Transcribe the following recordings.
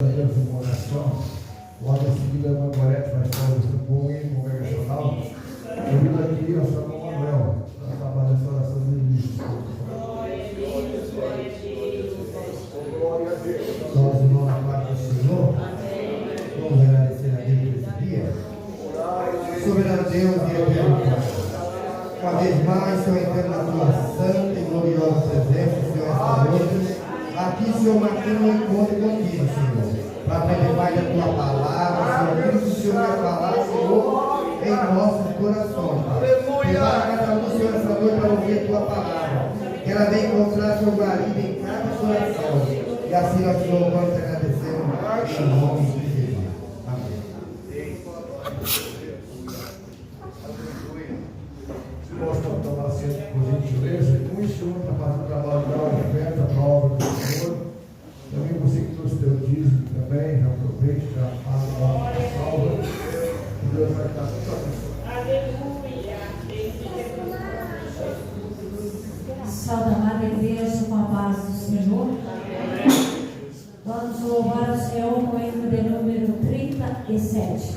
Uma oração, logo em seguida a Margarete vai estar no povo congregacional. Eu vim aqui, eu sou o Manuel, para trabalhar essa oração de início. Nós, irmãos, na parte do Senhor, vamos agradecer a Deus por esse dia. Soberano Deus e eterno Pai, uma vez mais, Senhor, entrando na tua santa e gloriosa presença, Senhor, esta noite. Aqui, Senhor, marcando um encontro contigo, Senhor, para aprender mais da tua palavra, Senhor, aquilo que o Senhor quer falar, Senhor, em nossos corações, Pai. Prepara cada um, Senhor, essa noite para ouvir a tua palavra, que ela venha encontrar seu marido em cada coração, e assim nós te louvamos e agradecemos, em nome de Jesus. Amém. Se nós vamos tomar assento, por gentileza, e o Senhor para fazer o trabalho da oferta, para a obra do Senhor. Também você que trouxe teu dízimo também, já aproveite, já fala a salva. E Deus vai estar com a pessoa. Aleluia. Salve, amada igreja, com a paz do Senhor. Vamos louvar o Senhor com o hino de número 37.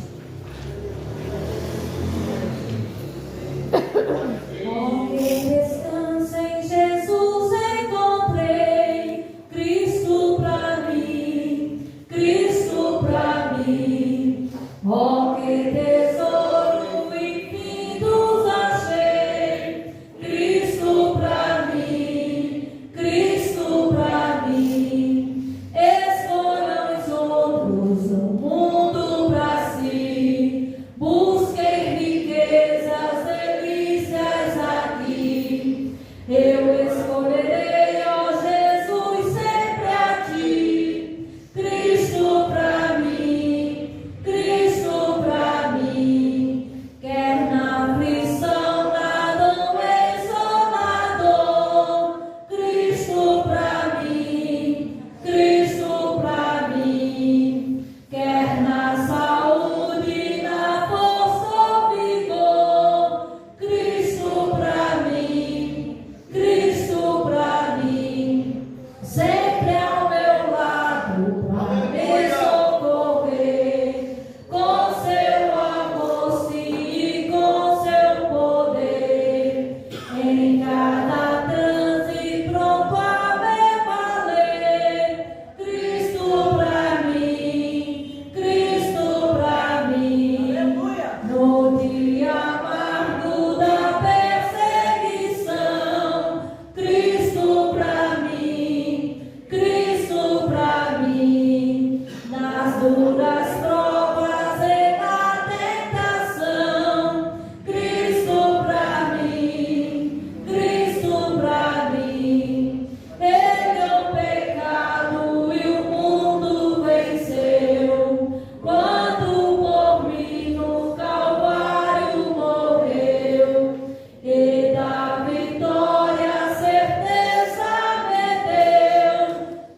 Onde descansa em Jesus encontrei Cristo pra mim, Cristo pra mim. Oh, que tesouro infinito achei, Cristo pra mim, Cristo pra mim. Escolham os outros o mundo pra si, busquem riquezas, delícias aqui. Eu escolherei, ó Jesus, sempre a ti, Cristo pra mim, Cristo pra mim. Quer na aflição, nada exolador, Cristo pra mim, Cristo pra mim. Quer na saúde, na força ou vigor, Cristo pra mim, Cristo pra mim. Sempre ao meu lado pra me socorrer, com seu amor sim e com seu poder. Em cada transe pronto a me valer, Cristo pra mim, Cristo pra mim. No dia amargo da perseguição, Cristo pra mim, Cristo pra mim. Nas duras provas e na tentação, Cristo pra mim, Cristo pra mim. Ele o pecado e o mundo venceu, quando por mim no Calvário morreu. E da vitória certeza me deu,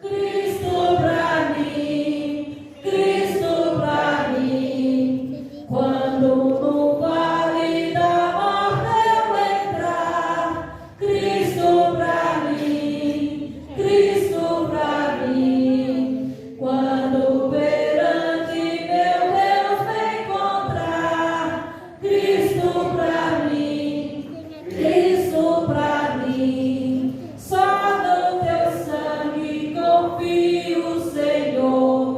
Cristo pra mim, Cristo pra mim. Quando no vale da morte eu entrar, Cristo pra mim, Cristo pra mim. Quando perante meu Deus me encontrar, Cristo pra mim, Cristo pra mim. Só no teu sangue confio, Senhor.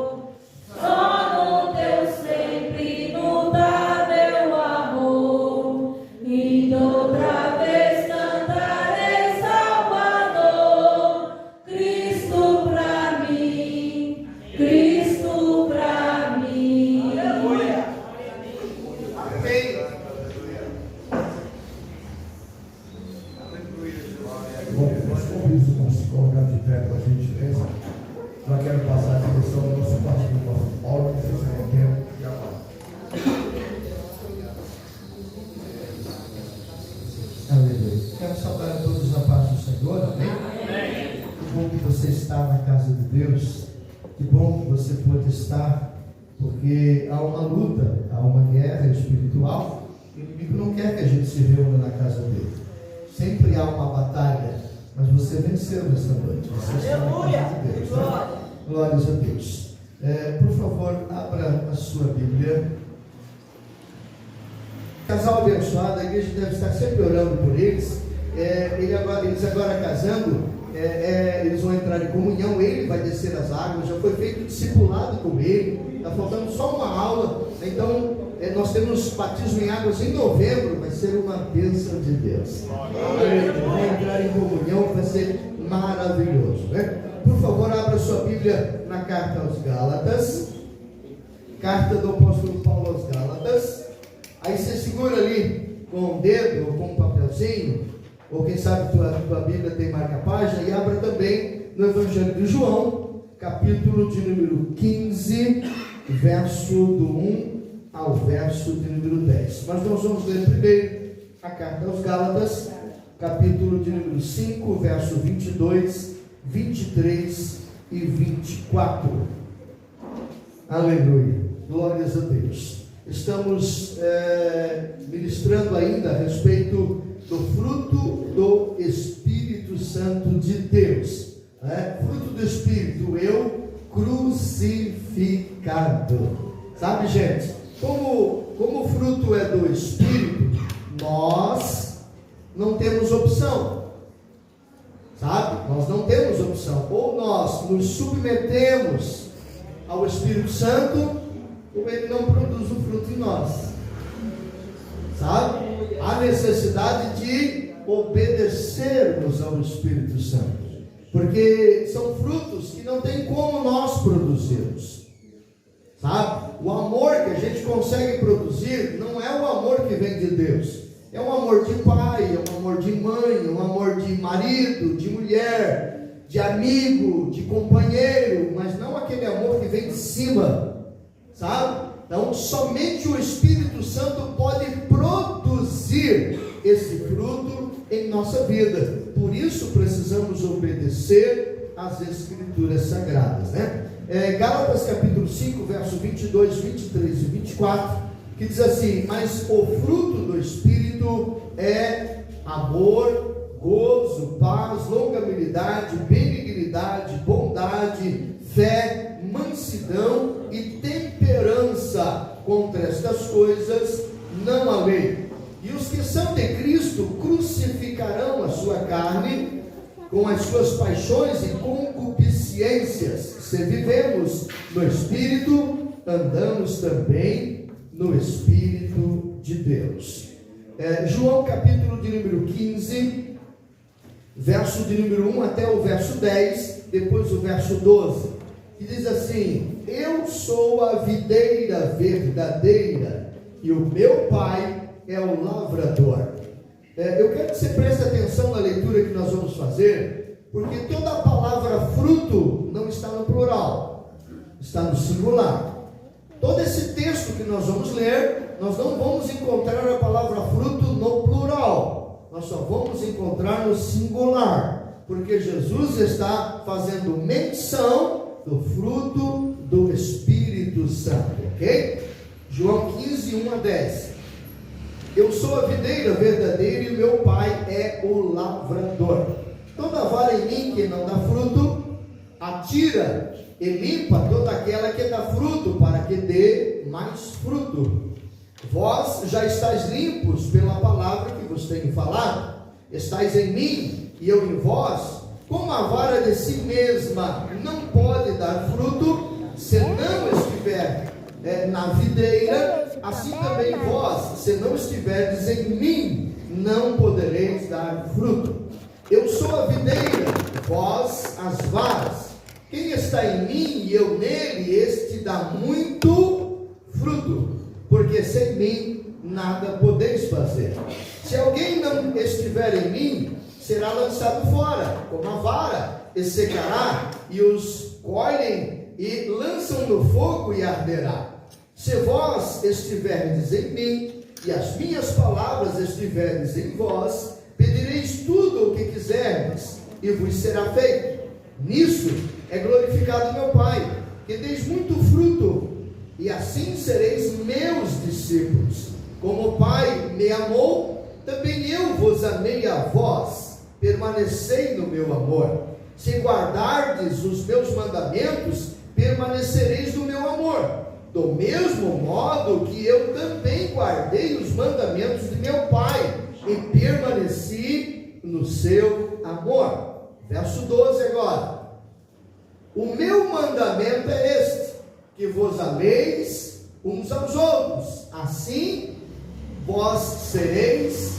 Só no teu sempre inundar meu amor. E outra vez cantarei Salvador. Cristo pra mim, Cristo pra mim. Bom, nós convidamos os irmãos a se colocar de pé com a gentileza. Já quero passar a direção do nosso pastor, nosso Paulo, que vocês não querem e agora. Aleluia. Quero saudar a todos a paz do Senhor, amém? Que bom que você está na casa de Deus. Que bom que você pode estar, porque há uma luta, há uma guerra espiritual. O inimigo não quer que a gente se reúna na casa dele. Sempre há uma batalha, mas você venceu nessa noite. Você está na casa de Deus. Né? Glórias a Deus. Por favor, abra a sua Bíblia. Casal abençoado, a igreja deve estar sempre orando por eles. Eles agora casando, eles vão entrar em comunhão, ele vai descer as águas, já foi feito discipulado com ele, está faltando só uma aula. Então, nós temos batismo em águas em novembro, vai ser uma bênção de Deus. Vão entrar em comunhão, vai ser maravilhoso, né? Por favor, abra sua Bíblia na carta aos Gálatas, carta do apóstolo Paulo aos Gálatas. Aí você segura ali com o dedo ou com um papelzinho, ou quem sabe tua Bíblia tem marca-página, e abra também no Evangelho de João, capítulo de número 15, verso do 1 ao verso de número 10. Mas nós vamos ler primeiro a carta aos Gálatas, capítulo de número 5, verso 22, 23 e 24. Aleluia, glórias a Deus. Estamos ministrando ainda a respeito do fruto do Espírito Santo de Deus. Fruto do Espírito, eu crucificado. Sabe, gente, como o fruto é do Espírito, nós não temos opção. Sabe? Nós não temos opção. Ou nós nos submetemos ao Espírito Santo, ou ele não produz o fruto em nós. Sabe? Há necessidade de obedecermos ao Espírito Santo, porque são frutos que não tem como nós produzirmos. Sabe? O amor que a gente consegue produzir não é o amor que vem de Deus. É um amor de pai, é um amor de mãe, um amor de marido, de mulher, de amigo, de companheiro, mas não aquele amor que vem de cima, sabe? Então, somente o Espírito Santo pode produzir esse fruto em nossa vida. Por isso, precisamos obedecer às Escrituras Sagradas, né? Gálatas capítulo 5, verso 22, 23 e 24, que diz assim: mas o fruto do Espírito é amor, gozo, paz, longanimidade, benignidade, bondade, fé, mansidão e temperança. Contra estas coisas não há lei. E os que são de Cristo crucificarão a sua carne com as suas paixões e concupiscências. Se vivemos no Espírito, andamos também no Espírito de Deus. João capítulo de número 15, verso de número 1 até o verso 10, depois o verso 12, que diz assim: eu sou a videira verdadeira e o meu pai é o lavrador. Eu quero que você preste atenção na leitura que nós vamos fazer, porque toda a palavra fruto não está no plural, está no singular. Todo esse texto que nós vamos ler, nós não vamos encontrar a palavra fruto no plural, nós só vamos encontrar no singular, porque Jesus está fazendo menção do fruto do Espírito Santo, ok? João 15, 1 a 10. Eu sou a videira verdadeira e o meu pai é o lavrador. Toda vara em mim que não dá fruto, atira e limpa toda aquela que dá fruto, para que dê mais fruto. Vós já estáis limpos pela palavra que vos tenho falado. Estáis em mim e eu em vós. Como a vara de si mesma não pode dar fruto, se não estiver na videira, assim também vós, se não estiverdes em mim, não podereis dar fruto. Eu sou a videira, vós as varas. Quem está em mim e eu nele, este dá muito fruto, porque sem mim nada podeis fazer. Se alguém não estiver em mim, será lançado fora, como a vara, e secará, e os colhem e lançam no fogo e arderá. Se vós estiverdes em mim, e as minhas palavras estiverdes em vós, pedireis tudo o que quiserdes, e vos será feito. Nisso é glorificado meu Pai, que deis muito fruto, e assim sereis meus discípulos. Como o Pai me amou, também eu vos amei a vós. Permanecei no meu amor. Se guardardes os meus mandamentos, permanecereis no meu amor, do mesmo modo que eu também guardei os mandamentos de meu Pai e permaneci no seu amor. Verso 12 agora. O meu mandamento é este, que vos ameis uns aos outros, assim vós sereis,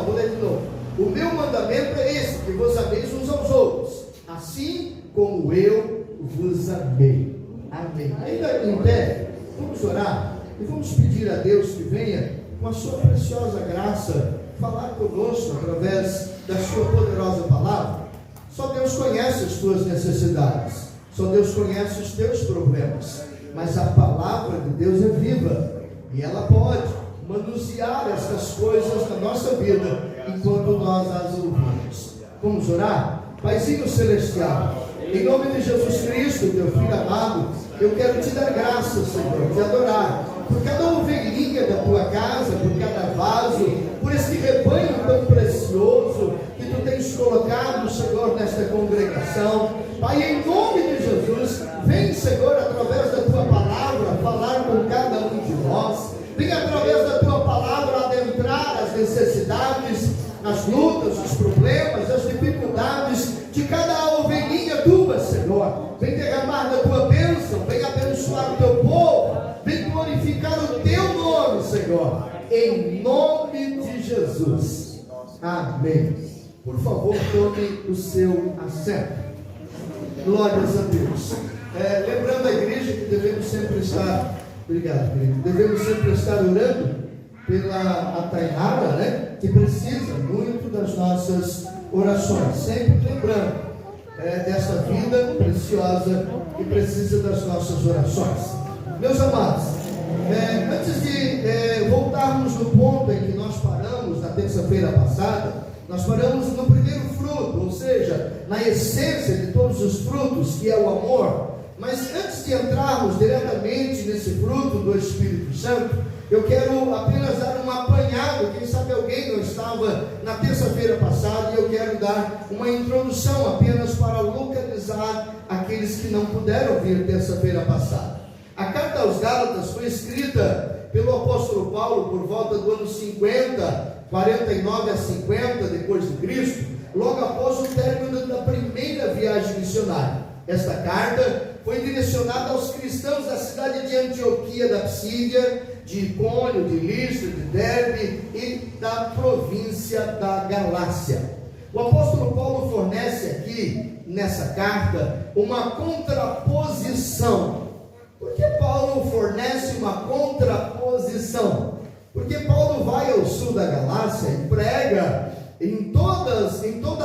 vou ler de novo. O meu mandamento é este, que vos ameis uns aos outros, assim como eu vos amei. Amém. Ainda em pé, vamos orar e vamos pedir a Deus que venha com a sua preciosa graça falar conosco através da sua poderosa palavra. Só Deus conhece as tuas necessidades, só Deus conhece os teus problemas, mas a palavra de Deus é viva e ela pode manusear essas coisas na nossa vida enquanto nós as ouvimos. Vamos orar? Paizinho Celestial, em nome de Jesus Cristo, teu Filho amado, eu quero te dar graças, Senhor, te adorar por cada ovelhinha da tua casa, por cada vaso, por esse rebanho tão precioso que tu tens colocado, Senhor, nesta congregação. Pai, em nome de Jesus, vem, Senhor, através da tua palavra, falar com cada um de nós. Vem através da tua palavra adentrar as necessidades, as lutas, os problemas, as dificuldades de cada ovelhinha tua, Senhor. Vem derramar da tua bênção, vem abençoar o teu povo, vem glorificar o teu nome, Senhor, em nome de Jesus. Amém. Por favor, tome o seu assento. Glórias a Deus. Lembrando a igreja que devemos sempre estar, obrigado, querido, devemos sempre estar orando pela Tainara, né, que precisa muito das nossas orações, sempre lembrando dessa vida preciosa que precisa das nossas orações. Meus amados, antes de voltarmos no ponto em que nós paramos na terça-feira passada, nós paramos no primeiro fruto, ou seja, na essência de todos os frutos, que é o amor. Mas antes de entrarmos diretamente nesse fruto do Espírito Santo, eu quero apenas dar um apanhado. Quem sabe alguém não estava na terça-feira passada, e eu quero dar uma introdução apenas para localizar aqueles que não puderam vir terça-feira passada. A carta aos Gálatas foi escrita pelo apóstolo Paulo por volta do ano 49 a 50 depois de Cristo, logo após o término da primeira viagem missionária. Esta carta foi direcionada aos cristãos da cidade de Antioquia da Psídia, de Icônio, de Listra, de Derbe e da província da Galácia. O apóstolo Paulo fornece aqui, nessa carta, uma contraposição. Por que Paulo fornece uma contraposição? Porque Paulo vai ao sul da Galácia e prega em toda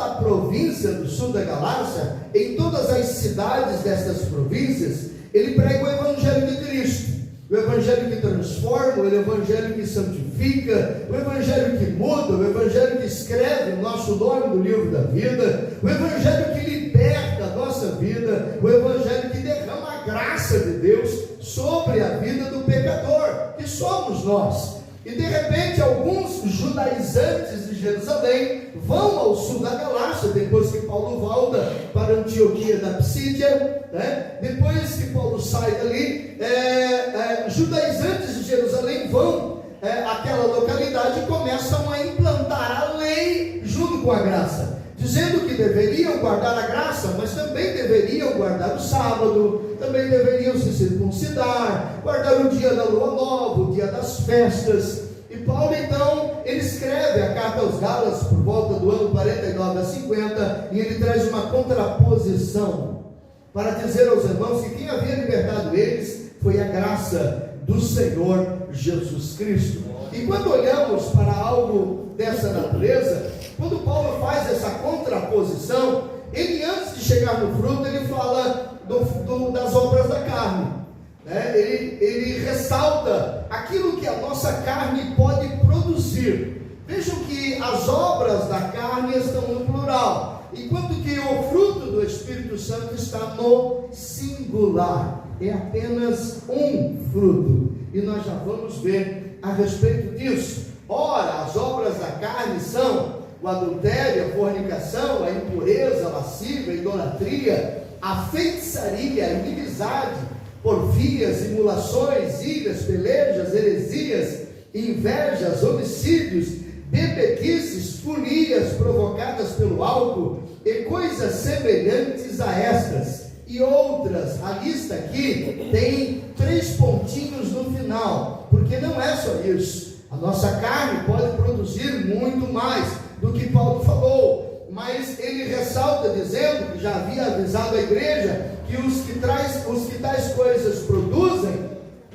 a província do sul da Galácia, em todas as cidades dessas províncias, ele prega o Evangelho de Cristo, o Evangelho que transforma, o Evangelho que santifica, o Evangelho que muda, o Evangelho que escreve o nosso nome no livro da vida, o Evangelho que liberta a nossa vida, o Evangelho que derrama a graça de Deus sobre a vida do pecador, que somos nós. E de repente alguns judaizantes de Jerusalém vão ao sul da Galácia, depois que Paulo volta para Antioquia da Psídia, né? Depois que Paulo sai dali, judaizantes de Jerusalém vão àquela localidade e começam a implantar a lei junto com a graça, dizendo que deveriam guardar a graça, mas também deveriam guardar o sábado, também deveriam se circuncidar, guardar o dia da lua nova, o dia das festas. E Paulo então, ele escreve a carta aos Gálatas por volta do ano 49 a 50, e ele traz uma contraposição para dizer aos irmãos que quem havia libertado eles foi a graça do Senhor Jesus Cristo. E quando olhamos para algo dessa natureza, quando Paulo faz essa contraposição, ele, antes de chegar no fruto, ele fala das obras da carne, né? Ele ressalta aquilo que a nossa carne pode produzir. Vejam que as obras da carne estão no plural, enquanto que o fruto do Espírito Santo está no singular. É apenas um fruto, e nós já vamos ver a respeito disso. Ora, as obras da carne são o adultério, a fornicação, a impureza, a lascívia, a idolatria, a feitiçaria, a inimizade, porfias, simulações, iras, pelejas, heresias, invejas, homicídios, bebedices, furias provocadas pelo álcool e coisas semelhantes a estas e outras. A lista aqui tem 3 pontinhos no final, porque não é só isso. A nossa carne pode produzir muito mais do que Paulo falou, mas ele ressalta dizendo que já havia avisado a igreja que os que tais coisas produzem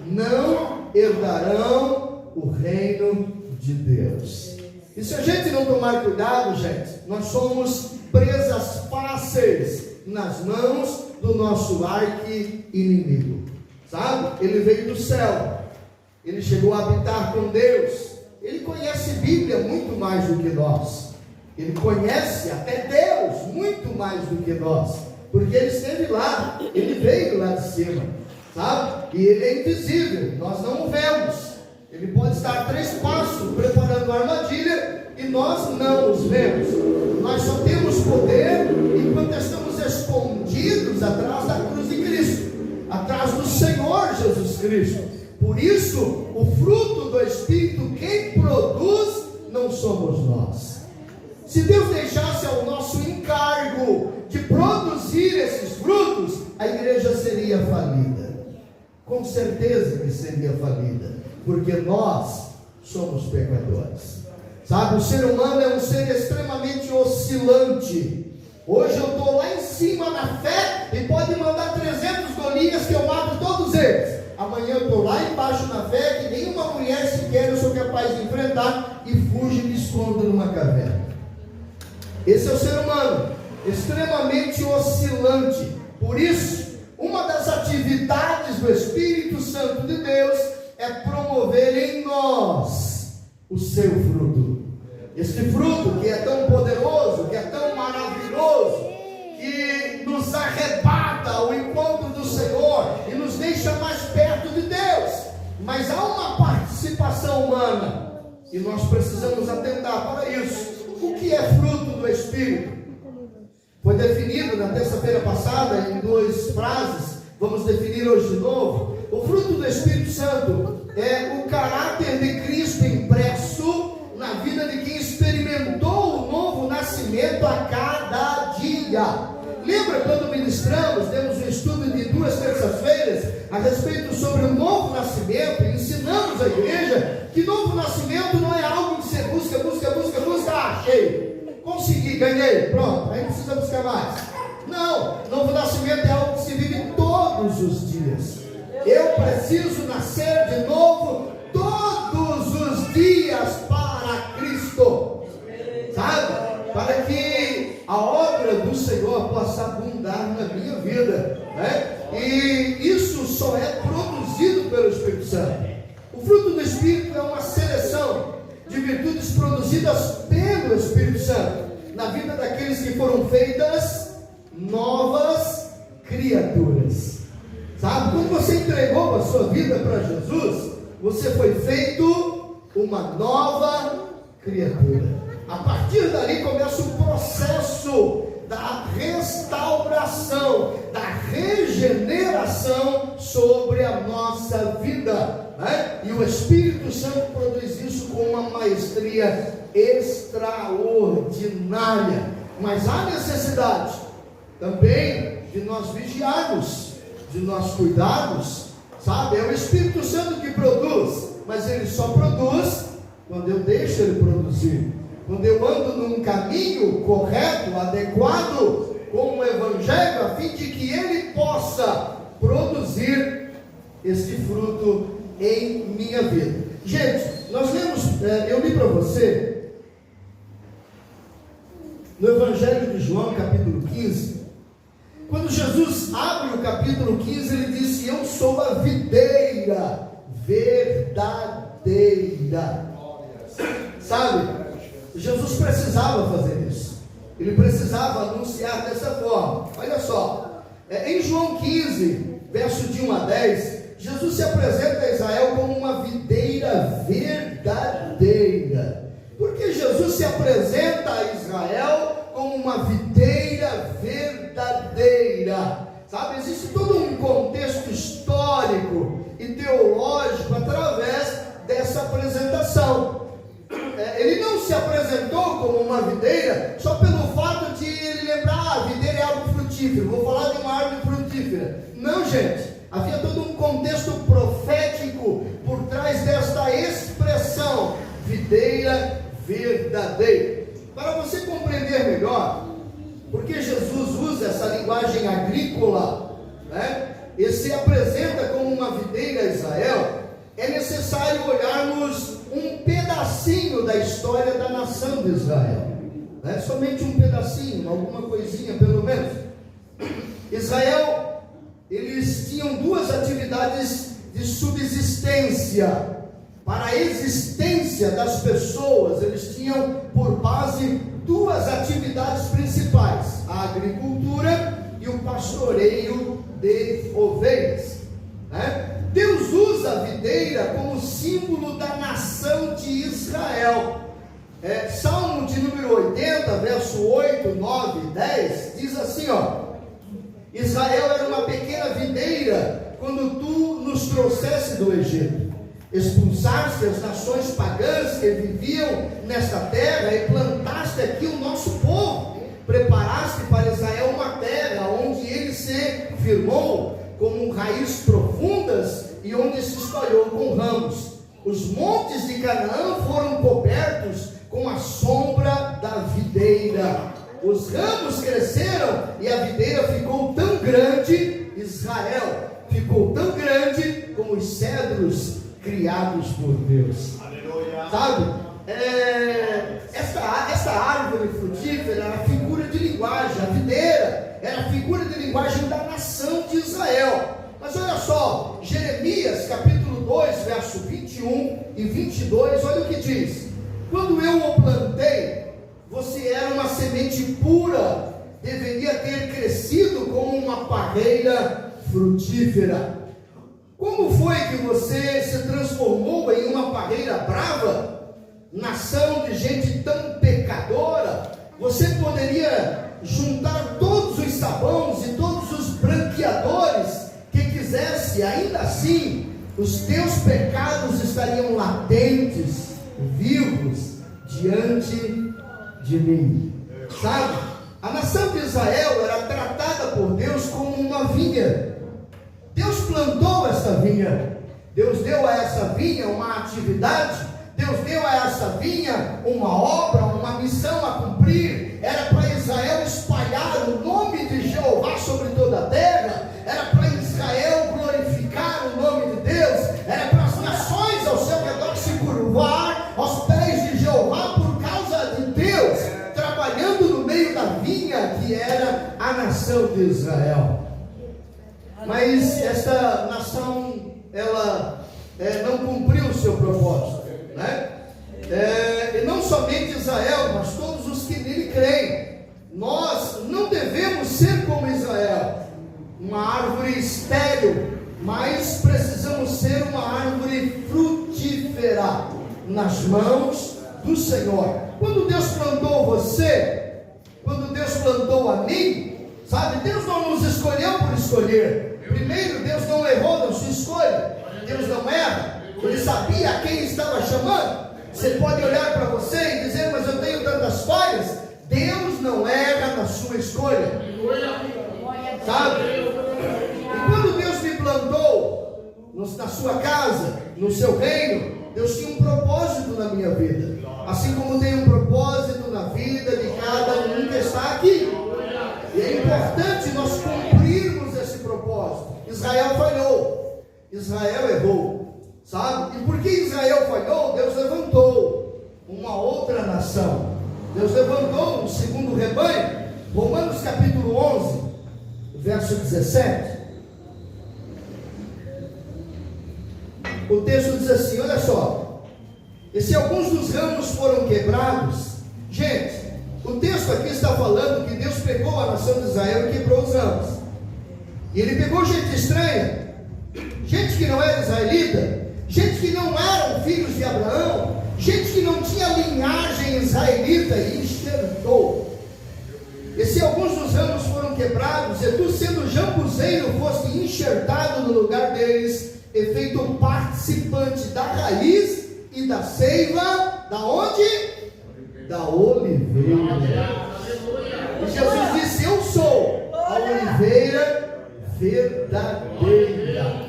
não herdarão o reino de Deus. E se a gente não tomar cuidado, gente, nós somos presas fáceis nas mãos do nosso arqui-inimigo, sabe? Ele veio do céu, ele chegou a habitar com Deus, ele conhece Bíblia muito mais do que nós, ele conhece até Deus muito mais do que nós, porque ele esteve lá, ele veio lá de cima, sabe? E ele é invisível, nós não o vemos. Ele pode estar 3 passos preparando a armadilha e nós não os vemos. Nós só temos poder enquanto estamos escondidos atrás da cruz de Cristo, atrás do Senhor Jesus Cristo. Por isso, o fruto do Espírito, quem produz, não somos nós. Se Deus deixasse ao nosso encargo de produzir esses frutos, a igreja seria falida. Com certeza que seria falida, porque nós somos pecadores. Sabe, o ser humano é um ser extremamente oscilante. Hoje eu estou lá em cima na fé e pode mandar 300 Golias que eu mato todos eles. Amanhã eu estou lá embaixo na fé que nenhuma mulher sequer eu sou capaz de enfrentar e fujo e me escondo numa caverna. Esse é o ser humano, extremamente oscilante. Por isso, uma das atividades do Espírito Santo de Deus é promover em nós o seu fruto. Este fruto que é tão poderoso, que é tão maravilhoso, que nos arrebata ao encontro do Senhor e nos deixa mais perto de Deus. Mas há uma participação humana e nós precisamos atentar para isso. O que é fruto do Espírito? Foi definido na terça-feira passada em 2 frases, vamos definir hoje de novo. O fruto do Espírito Santo é o caráter de Cristo impresso na vida de quem experimentou o novo nascimento a cada dia. Lembra quando ministramos, demos um estudo de 2 terças-feiras a respeito sobre o novo nascimento, e ensinamos a igreja que novo nascimento não é algo que você busca, achei, consegui, ganhei, pronto, aí não precisa buscar mais. Não, novo nascimento é algo que se vive todos os dias. Eu preciso nascer de novo todos os dias para Cristo, sabe? Para que a obra do Senhor possa abundar na minha vida, né? E isso só é produzido pelo Espírito Santo. O fruto do Espírito é uma seleção de virtudes produzidas pelo Espírito Santo na vida daqueles que foram feitas novas criaturas. Sabe, quando você entregou a sua vida para Jesus, você foi feito uma nova criatura. A partir dali começa o processo da restauração, da regeneração sobre a nossa vida, né? E o Espírito Santo produz isso com uma maestria extraordinária. Mas há necessidade também de nós vigiarmos, de nós cuidarmos, sabe? É o Espírito Santo que produz, mas ele só produz quando eu deixo ele produzir, quando eu ando num caminho correto, adequado com o Evangelho, a fim de que ele possa produzir este fruto em minha vida. Gente, nós lemos, eu li para você no Evangelho de João, capítulo 15. Quando Jesus abre o capítulo 15, ele disse: eu sou a videira verdadeira. Sabe, Jesus precisava fazer isso. Ele precisava anunciar dessa forma. Olha só, em João 15, verso de 1 a 10, Jesus se apresenta a Israel como uma videira verdadeira. Por que Jesus se apresenta a Israel como uma videira verdadeira? Sabe, existe todo um contexto histórico e teológico através dessa apresentação. Ele não se apresentou como uma videira só pelo fato de ele lembrar, a videira é algo frutífero, vou falar de uma árvore frutífera. Não, gente, havia todo um contexto profético por trás desta expressão, videira verdadeira. Para você compreender melhor, porque Jesus usa essa linguagem agrícola, né? E se apresenta como uma videira a Israel, é necessário olharmos um pedacinho da história da nação de Israel, né? Somente um pedacinho, alguma coisinha pelo menos. Israel, eles tinham duas atividades de subsistência. Para a existência das pessoas, eles tinham por base duas atividades principais: a agricultura e o pastoreio de ovelhas, né? Deus usa a videira como símbolo da nação de Israel. Salmo de número 80, verso 8, 9 e 10, diz assim, Israel era uma pequena videira quando tu nos trouxeste do Egito. Expulsaste as nações pagãs que viviam nesta terra e plantaste aqui o nosso povo. Preparaste para Israel uma terra onde ele se firmou com raízes profundas e onde se espalhou com ramos. Os montes de Canaã foram cobertos com a sombra da videira. Os ramos cresceram e a videira ficou tão grande, Israel ficou tão grande como os cedros criados por Deus. Aleluia. Sabe? Essa árvore frutífera era figura de linguagem. A videira era figura de linguagem da nação de Israel. Mas olha só, Jeremias capítulo 2, verso 21 e 22, olha o que diz: quando eu o plantei, você era uma semente pura, deveria ter crescido como uma parreira frutífera. Como foi que você se transformou em uma parreira brava? Nação de gente tão pecadora. Você poderia juntar todos os sabões e todos os branqueadores que quisesse, ainda assim os teus pecados estariam latentes, vivos diante de mim. Sabe? A nação de Israel era tratada por Deus como uma vinha. Deus plantou essa vinha. Deus deu a essa vinha uma atividade. Deus deu a essa vinha uma obra, uma missão a cumprir. Era para Israel espalhar o nome de Jeová sobre toda a terra. Era para Israel glorificar o nome de Deus. Era para as nações ao seu redor se curvar aos pés de Jeová por causa de Deus, trabalhando no meio da vinha que era a nação de Israel. Mas esta nação, ela não cumpriu o seu propósito, né? E não somente Israel, mas todos os que nele creem. Nós não devemos ser como Israel, uma árvore estéril, mas precisamos ser uma árvore frutífera nas mãos do Senhor. Quando Deus plantou você, quando Deus plantou a mim, sabe, Deus não nos escolheu por escolher. Primeiro, Deus não errou na sua escolha. Deus não erra. Ele sabia a quem estava chamando. Você pode olhar para você e dizer, mas eu tenho tantas falhas. Deus não erra na sua escolha. Sabe? E quando Deus me plantou na sua casa, no seu reino, Deus tinha um propósito na minha vida. Assim como tem um propósito na vida de cada um que está aqui. E é importante nós cumprirmos esse propósito. Israel falhou, Israel errou, sabe? E porque Israel falhou, Deus levantou uma outra nação. Deus levantou um segundo rebanho. Romanos capítulo 11, verso 17. O texto diz assim, olha só: e se alguns dos ramos foram quebrados, gente, o texto aqui está falando que Deus pegou a nação de Israel e quebrou os ramos. E ele pegou gente estranha, gente que não era israelita, gente que não eram filhos de Abraão, gente que não tinha linhagem israelita, e enxertou. E se alguns dos ramos foram quebrados, e tu, sendo jambuzeiro, foste enxertado no lugar deles, e feito participante da raiz e da seiva, da onde? Da oliveira. E Jesus disse: eu sou a oliveira verdadeira.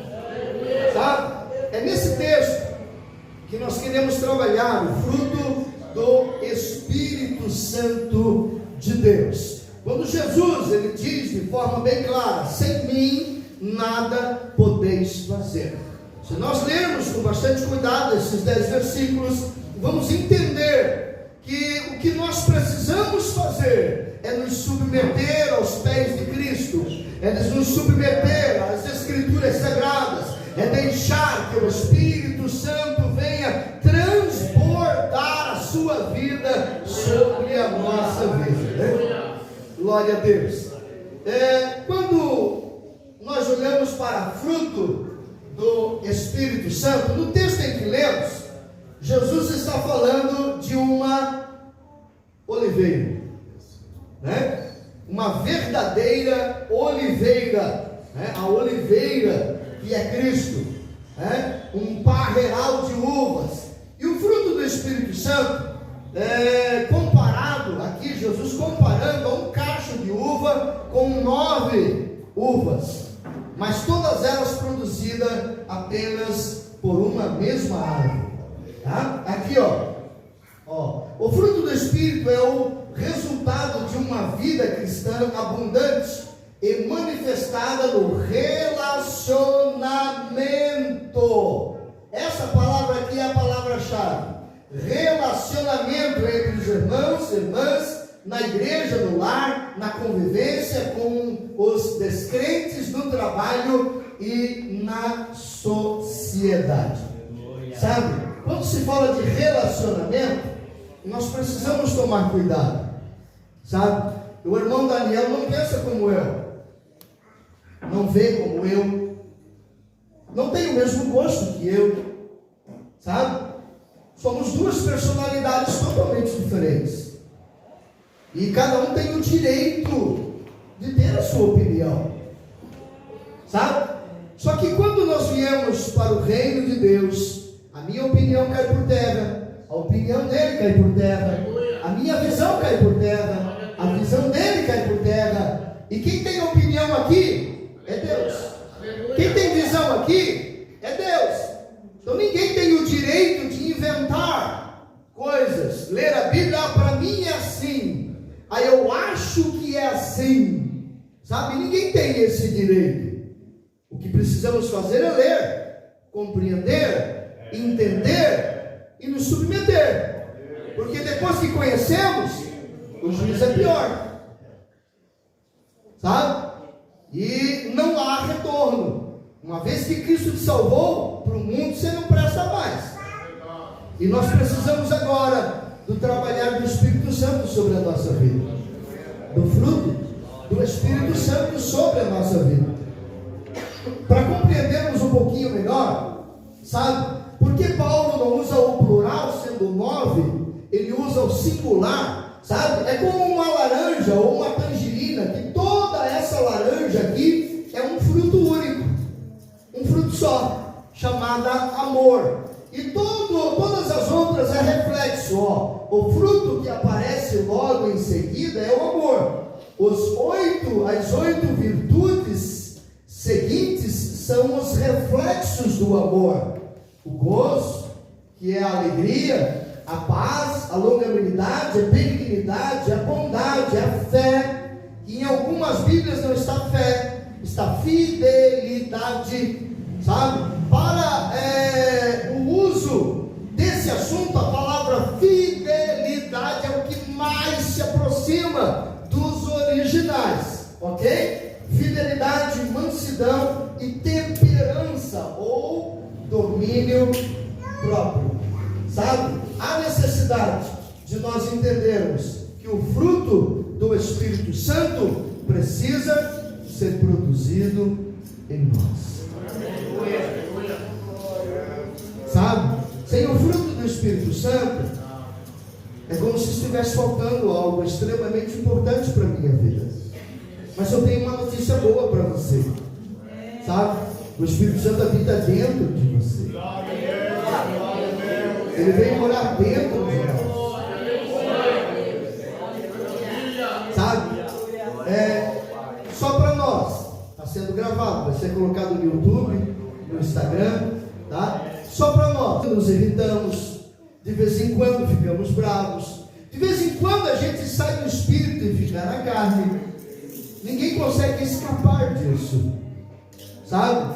Sabe? É nesse texto que nós queremos trabalhar o fruto do Espírito Santo de Deus. Quando Jesus, ele diz de forma bem clara: sem mim nada podeis fazer. Se nós lermos com bastante cuidado esses 10 versículos, vamos entender que o que nós precisamos fazer é nos submeter aos pés de Cristo, é nos submeter às Escrituras Sagradas, é deixar que o Espírito Santo venha transbordar a sua vida sobre a nossa vida, né? Glória a Deus. Quando nós olhamos para fruto do Espírito Santo, no texto em que lemos, Jesus está falando de uma oliveira, né? Uma verdadeira oliveira, né? A oliveira que é Cristo, né? Um parreiral de uvas. E o fruto do Espírito Santo comparado aqui, Jesus comparando a um cacho de uva com 9 uvas, mas todas elas produzidas apenas por uma mesma árvore, tá? Aqui o fruto do Espírito é o resultado de uma vida cristã abundante e manifestada no relacionamento. Essa palavra aqui é a palavra-chave. Relacionamento entre os irmãos e irmãs, na igreja, no lar, na convivência com os descrentes, no trabalho e na sociedade. Sabe? Quando se fala de relacionamento, nós precisamos tomar cuidado. Sabe? O irmão Daniel não pensa como eu, não vê como eu, não tem o mesmo gosto que eu, sabe? Somos duas personalidades totalmente diferentes, e cada um tem o direito de ter a sua opinião, sabe? Só que quando nós viemos para o reino de Deus, a minha opinião cai por terra, a opinião dele cai por terra, a minha visão cai por terra, a visão dele cai por terra. E quem tem opinião aqui é Deus. Quem tem visão aqui é Deus. Então ninguém tem o direito de inventar coisas, ler a Bíblia: para mim é assim, eu acho que é assim, sabe? Ninguém tem esse direito. O que precisamos fazer é ler, compreender, entender e nos submeter, porque depois que conhecemos, o juízo é pior, sabe? E não há retorno. Uma vez que Cristo te salvou, para o mundo você não presta mais. E nós precisamos agora do trabalhar do Espírito Santo sobre a nossa vida, do fruto do Espírito Santo sobre a nossa vida. Para compreendermos um pouquinho melhor, sabe? Porque Paulo não usa o plural sendo 9, ele usa o singular, sabe? É como uma laranja ou uma tangerina, que toda essa laranja aqui é um fruto único, um fruto só, chamada amor. E todas as outras é reflexo, o fruto que aparece logo em seguida é o amor. As 8 virtudes seguintes são os reflexos do amor: o gozo, que é a alegria, a paz, a longanimidade, a benignidade, a bondade, a fé, que em algumas Bíblias não está fé, está fidelidade, sabe? Para o uso desse assunto, a palavra fidelidade é o que mais se aproxima dos originais, ok? Fidelidade, mansidão e temperança ou domínio próprio, sabe? Há necessidade de nós entendermos que o fruto do Espírito Santo precisa ser produzido em nós. Sabe? Sem o fruto do Espírito Santo, é como se estivesse faltando algo extremamente importante para a minha vida. Mas eu tenho uma notícia boa para você. Sabe? O Espírito Santo habita dentro de você. Ele vem morar dentro de nós. Sabe? Só para nós. Está sendo gravado. Vai ser colocado no YouTube, no Instagram. Tá? Só para nós. Nos irritamos. De vez em quando ficamos bravos. De vez em quando a gente sai do Espírito e fica na carne. Ninguém consegue escapar disso. Sabe?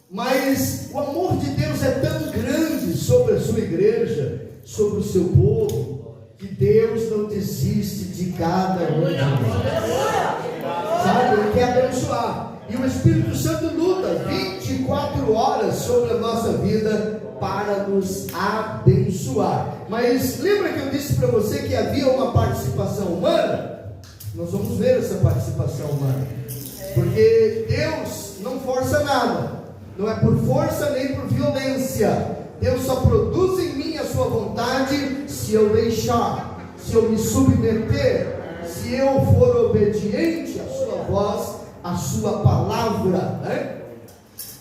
Mas o amor de Deus é tão grande sobre a sua igreja, sobre o seu povo, que Deus não desiste de cada um de nós. Sabe? Ele quer abençoar. E o Espírito Santo luta 24 horas sobre a nossa vida para nos abençoar. Mas lembra que eu disse para você que havia uma participação humana? Nós vamos ver essa participação humana. Porque Deus não força nada. Não é por força nem por violência. Deus só produz em mim a sua vontade se eu deixar, se eu me submeter, se eu for obediente à sua voz, à sua palavra, né?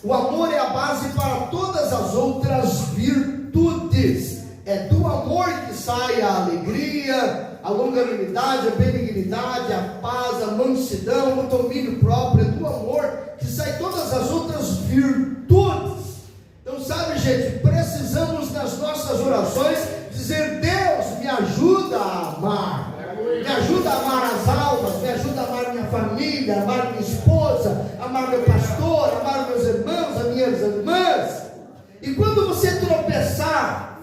O amor é a base para todas as outras virtudes. É do amor que sai a alegria, a longanimidade, a benignidade, a paz, a mansidão, o domínio próprio. É do amor que sai todas as outras virtudes. Então, sabe, gente, precisamos nas nossas orações dizer: Deus, me ajuda a amar. Me ajuda a amar as almas, me ajuda a amar minha família, amar minha esposa, amar meu pastor, amar meus irmãos, as minhas irmãs. E quando você tropeçar,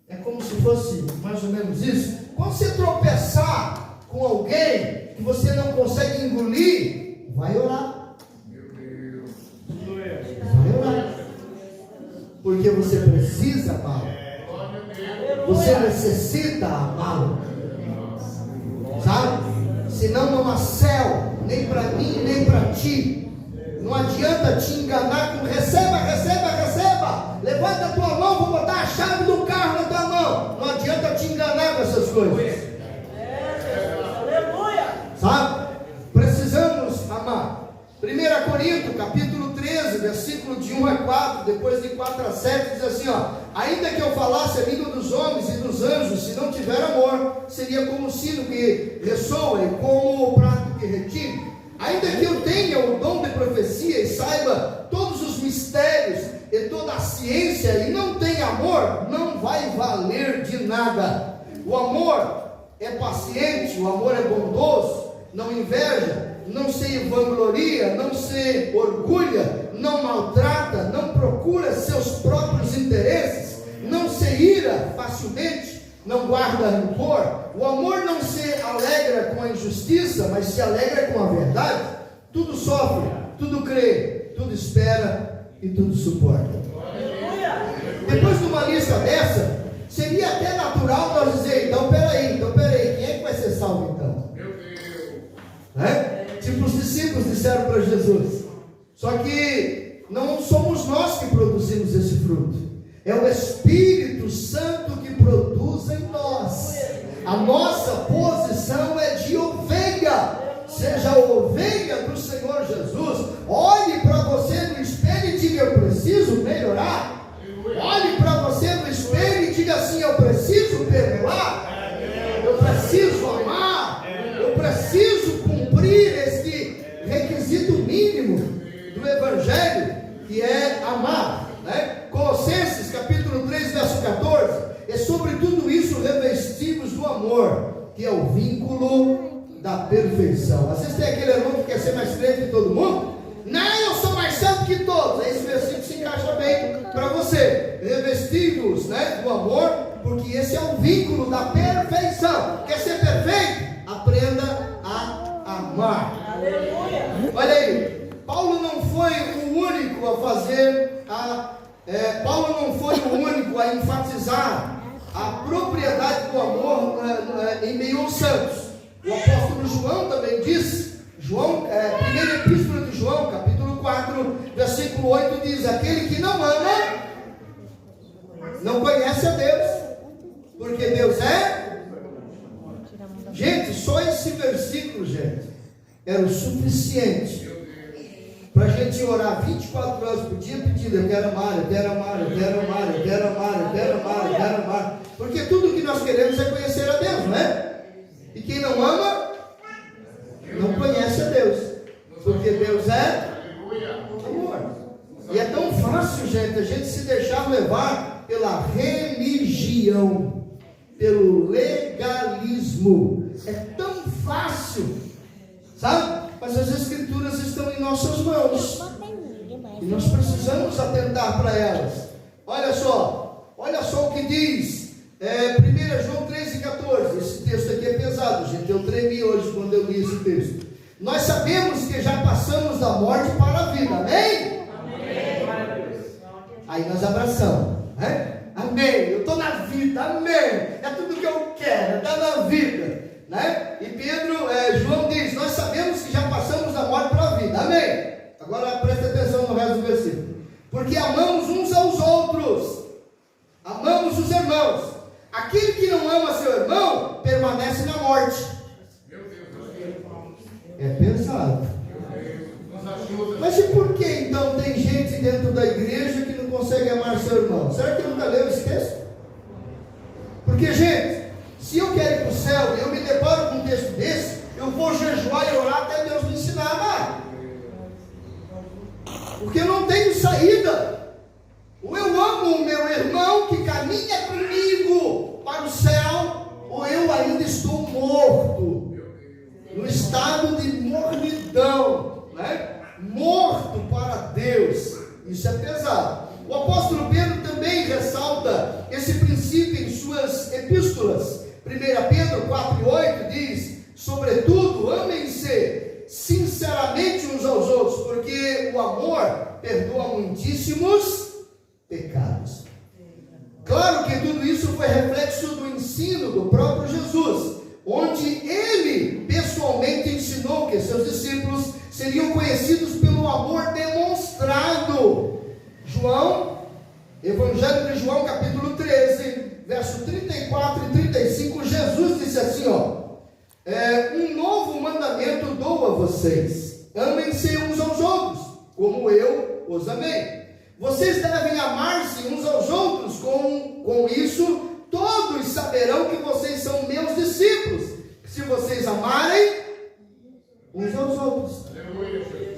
é como se fosse mais ou menos isso. Quando você tropeçar com alguém que você não consegue engolir, vai orar. Vai orar. Porque você precisa amá-lo. Você necessita amá-lo. Sabe? Senão não há céu, nem para mim, nem para ti. Não adianta te enganar com receba, receba, receba. Levanta a tua mão, vou botar a chave do carro na tua mão. Não adianta te enganar com essas coisas. Sabe? Precisamos amar. 1 Coríntios, capítulo 13, versículo de 1 a 4, depois de 4 a 7, diz assim, ó: ainda que eu falasse a língua dos homens e dos anjos, se não tiver amor, seria como o sino que ressoa e como o prato que retine. Ainda que eu tenha o dom de profecia e saiba todos os mistérios e toda a ciência e não tenha amor, não vai valer de nada. O amor é paciente, o amor é bondoso, não inveja, não se vangloria, não se orgulha, não maltrata, não procura seus próprios interesses, não se ira facilmente, não guarda rancor. O amor não se alegra com a injustiça, mas se alegra com a verdade. Tudo sofre, tudo crê, tudo espera e tudo suporta. Depois de uma lista dessa, seria até natural nós dizer: então peraí, quem é que vai ser salvo então? Tipo os discípulos disseram para Jesus. Só que não somos nós que produzimos esse fruto, é o Espírito Santo que produz em nós. A nossa posição é de ovelha. Seja a ovelha do Senhor Jesus. Olhe para você no espelho e diga: eu preciso melhorar. Olhe para você no espelho e diga assim: eu preciso perdoar, eu preciso amar, eu preciso cumprir este requisito mínimo do Evangelho, que é amar, né? Colossenses capítulo 3, verso 14: é sobre tudo isso revestidos do amor, que é o vínculo da perfeição. Às vezes tem aquele irmão que quer ser mais crente que todo mundo. Não, eu sou mais santo que todos. Esse versículo se encaixa bem para você. Revestidos, né, do amor, porque esse é o vínculo da perfeição. Quer ser perfeito? Aprenda a amar. Aleluia. Olha aí, Paulo não foi o único a fazer Paulo não foi o único a enfatizar a propriedade do amor em meio aos santos. O apóstolo João também disse, primeira epístola de João, capítulo 4, versículo 8, diz: aquele que não ama, não conhece a Deus, porque Deus é... Gente, só esse versículo, gente, era o suficiente para a gente orar 24 horas por dia pedindo: eu quero amar, eu quero amar, eu quero amar, eu quero amar, eu quero amar, eu quero amar. Porque tudo que nós queremos é conhecer a Deus, não é? E quem não ama, não conhece a Deus. Porque Deus é amor. E é tão fácil, gente, a gente se deixar levar pela religião, pelo legalismo. É tão fácil, sabe? Mas as Escrituras estão em nossas mãos e nós precisamos atentar para elas. Olha só o que diz 1 João 13,14. Esse texto aqui é pesado, gente. Eu tremi hoje quando eu li esse texto. Nós sabemos que já passamos da morte para a vida, amém? Aí nós abraçamos, né? Amém, eu estou na vida, amém, é tudo que eu quero, está na vida, né? E João diz: nós sabemos que já passamos da morte para a vida, amém? Agora presta atenção no resto do versículo. Porque amamos uns aos outros, amamos os irmãos. Aquele que não ama seu irmão permanece na morte. É pesado. Mas e por que então tem gente dentro da igreja que não consegue amar seu irmão? Será que nunca leu esse texto? Porque, gente, se eu quero ir para o céu e eu me deparo com um texto desse, eu vou jejuar e orar até Deus me ensinar a amar. Porque eu não tenho saída. Ou eu amo o meu irmão que caminha comigo para o céu, ou eu ainda estou morto, no estado de mornidão, né? Morto para Deus. Isso é pesado. O apóstolo Pedro também ressalta esse princípio em suas epístolas. 1 Pedro 4,8 diz: sobretudo, amem-se sinceramente uns aos outros, porque o amor perdoa muitíssimos pecados. Claro que tudo isso foi reflexo do ensino do próprio Jesus, onde ele pessoalmente ensinou que seus discípulos seriam conhecidos pelo amor demonstrado. Evangelho de João, capítulo 13, verso 34 e 35, Jesus disse assim, um novo mandamento dou a vocês: amem-se uns aos outros, como eu os amei. Vocês devem amar-se uns aos outros, com isso todos saberão que vocês são meus discípulos, se vocês amarem uns aos outros.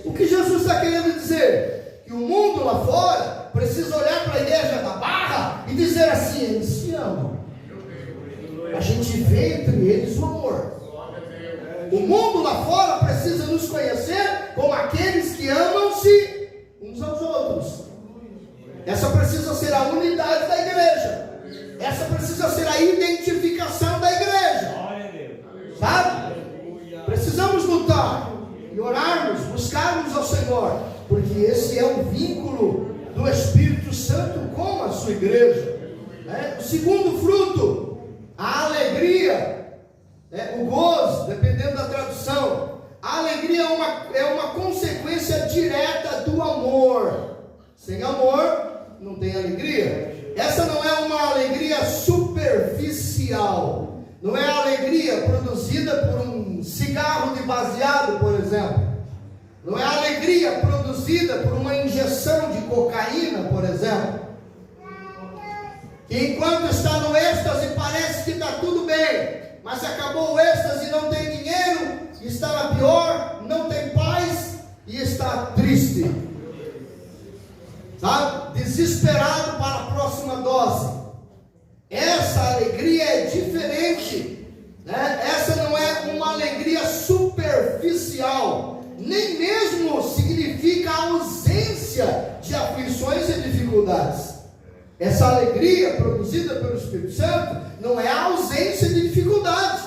O que Jesus está querendo dizer? Que o mundo lá fora precisa olhar para a igreja da Barra e dizer assim: eles se amam. A gente vê entre eles o amor. O mundo lá fora precisa nos conhecer como aqueles que amam-se uns aos outros. Essa precisa ser a unidade da igreja. Essa precisa ser a identificação da igreja. Sabe? Precisamos lutar e orarmos, buscarmos ao Senhor, porque esse é o vínculo do Espírito Santo com a sua igreja. O segundo fruto, a alegria, o gozo, dependendo da tradução. A alegria é uma consequência direta do amor. Sem amor não tem alegria. Essa não é uma alegria superficial. Não é a alegria produzida por um cigarro de baseado, por exemplo. Não é a alegria produzida por uma injeção de cocaína, por exemplo. Que enquanto está no êxtase parece que está tudo bem, mas se acabou o êxtase e não tem dinheiro, está na pior, não tem paz e está triste. Sabe? Desesperado para a próxima dose. Essa alegria é diferente, né? Essa não é uma alegria superficial, nem mesmo significa a ausência de aflições e dificuldades. Essa alegria produzida pelo Espírito Santo não é a ausência de dificuldades,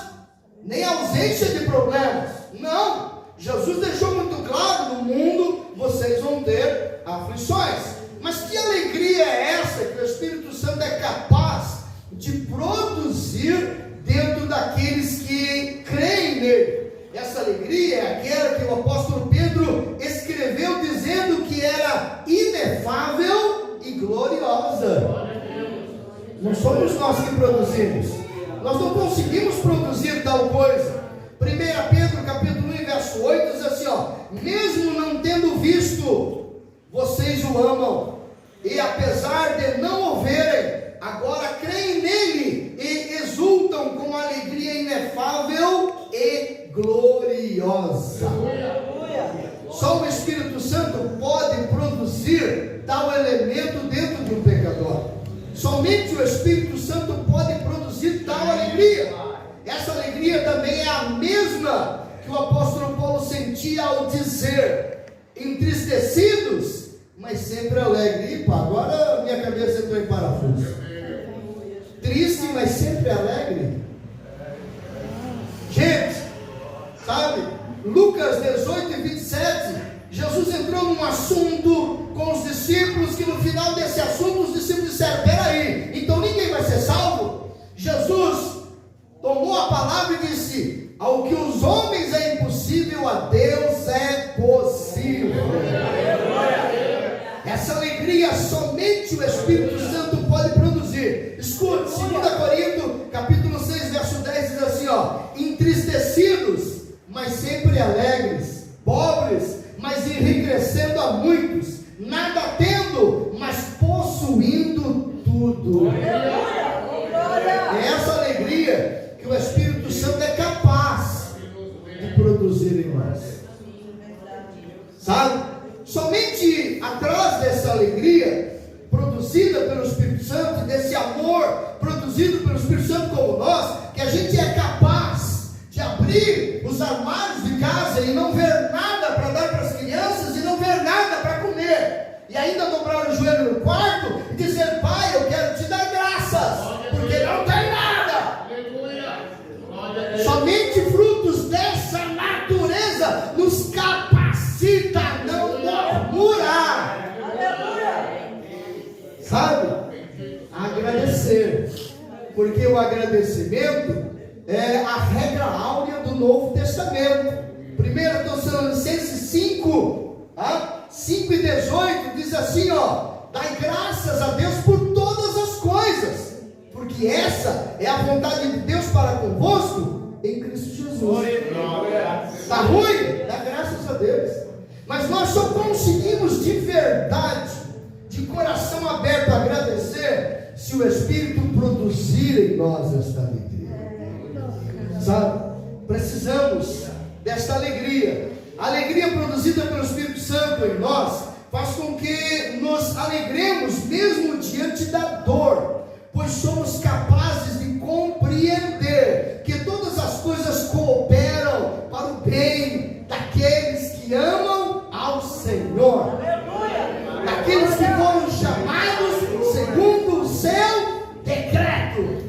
nem a ausência de problemas. Não, Jesus deixou muito claro: no mundo vocês vão ter aflições. Mas que alegria é essa que o Espírito Santo é capaz de produzir dentro daqueles que creem nele? Essa alegria é aquela que o apóstolo Pedro escreveu dizendo que era inefável e gloriosa. Não somos nós que produzimos. Nós não conseguimos produzir tal coisa. 1 Pedro capítulo 1, verso 8 apesar de não o verem, agora creem nele e exultam com alegria inefável e gloriosa. Só o Espírito Santo pode produzir tal elemento dentro de um pecador. Somente o Espírito Santo pode produzir tal alegria. Essa alegria também é a mesma que o apóstolo Paulo sentia ao dizer: entristecidos, mas sempre alegre. Epa, agora minha cabeça entrou em parafuso. Triste, mas sempre alegre. Gente, sabe, Lucas 18 e 27, Jesus entrou num assunto com os discípulos, que no final desse assunto os discípulos disseram: peraí, então ninguém vai ser salvo? Jesus tomou a palavra e disse: ao que os homens é impossível, a Deus é possível. Essa alegria somente o Espírito Santo pode produzir. Escute, 2 Coríntios capítulo 6, verso 10 diz assim, entristecidos, mas sempre alegres, pobres, mas enriquecendo a muitos, nada tendo, mas possuindo tudo. É essa alegria que o Espírito Santo é capaz de produzir em nós. Sabe? Somente atrás dessa alegria produzida pelo Espírito Santo, desse amor produzido pelo Espírito Santo como nós, que a gente é capaz de abrir os armários de casa e não ver nada para dar para as crianças e não ver nada para comer, e ainda dobrar o joelho no quarto e dizer: Pai, eu quero te dar graças, porque não tem nada. Somente frutos dessa natureza nos capacita a não murmurar. Sabe? Agradecer. Porque o agradecimento é a regra áurea do Novo Testamento. 1 Tessalonicenses 5, 5 e 18 diz assim, dai graças a Deus por todas as coisas, porque essa é a vontade de Deus para convosco em Cristo Jesus. Está ruim? Dá graças a Deus. Mas nós só conseguimos de verdade, de coração aberto, agradecer se o Espírito produzir em nós esta alegria. Sabe? Precisamos desta alegria. A alegria produzida pelo Espírito Santo em nós faz com que nos alegremos mesmo diante da dor, pois somos capazes de compreender que todas as coisas cooperam para o bem daqueles que amam ao Senhor, daqueles que foram chamados segundo o seu decreto.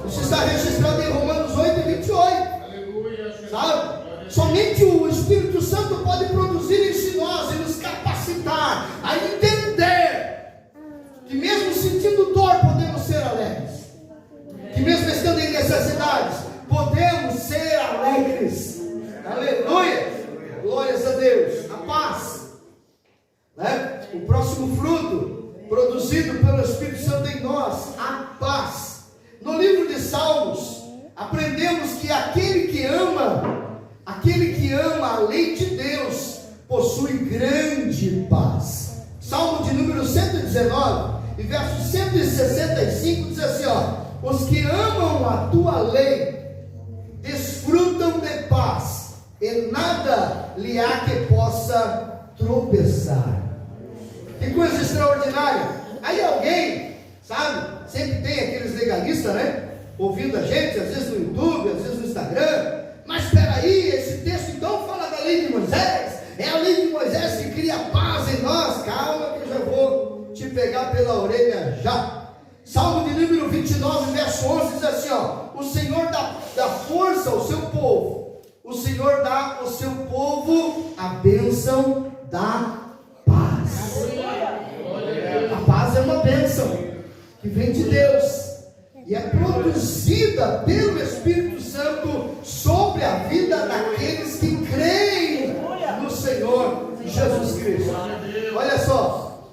Isso está registrado em Romanos 8 e 28. Sabe? Somente o Espírito Santo pode produzir isso em nós e nos capacitar a entender que mesmo sentindo dor podemos ser alegres, que mesmo estando em necessidades podemos ser alegres. Aleluia! Glórias a Deus. A paz, né? O próximo fruto produzido pelo Espírito Santo em nós, a paz. No livro de Salmos aprendemos que aquele que ama a lei de Deus possui grande paz. Salmo de número 119 e verso 165 diz assim, os que amam a tua lei desfrutam de paz, e nada lhe há que possa tropeçar. Que coisa extraordinária. Aí alguém, sabe, sempre tem aqueles legalistas, né, ouvindo a gente, às vezes no YouTube, às vezes no Instagram. Mas espera aí, esse texto então fala da lei de Moisés. É a lei de Moisés que cria paz em nós. Calma que eu já vou te pegar pela orelha já. Salmo de número 29, verso 11 diz assim, o Senhor dá força ao seu povo. O Senhor dá ao seu povo a bênção da paz. A paz é uma bênção que vem de Deus e é produzida pelo Espírito Santo sobre a vida daqueles que creem no Senhor Jesus Cristo. Olha só,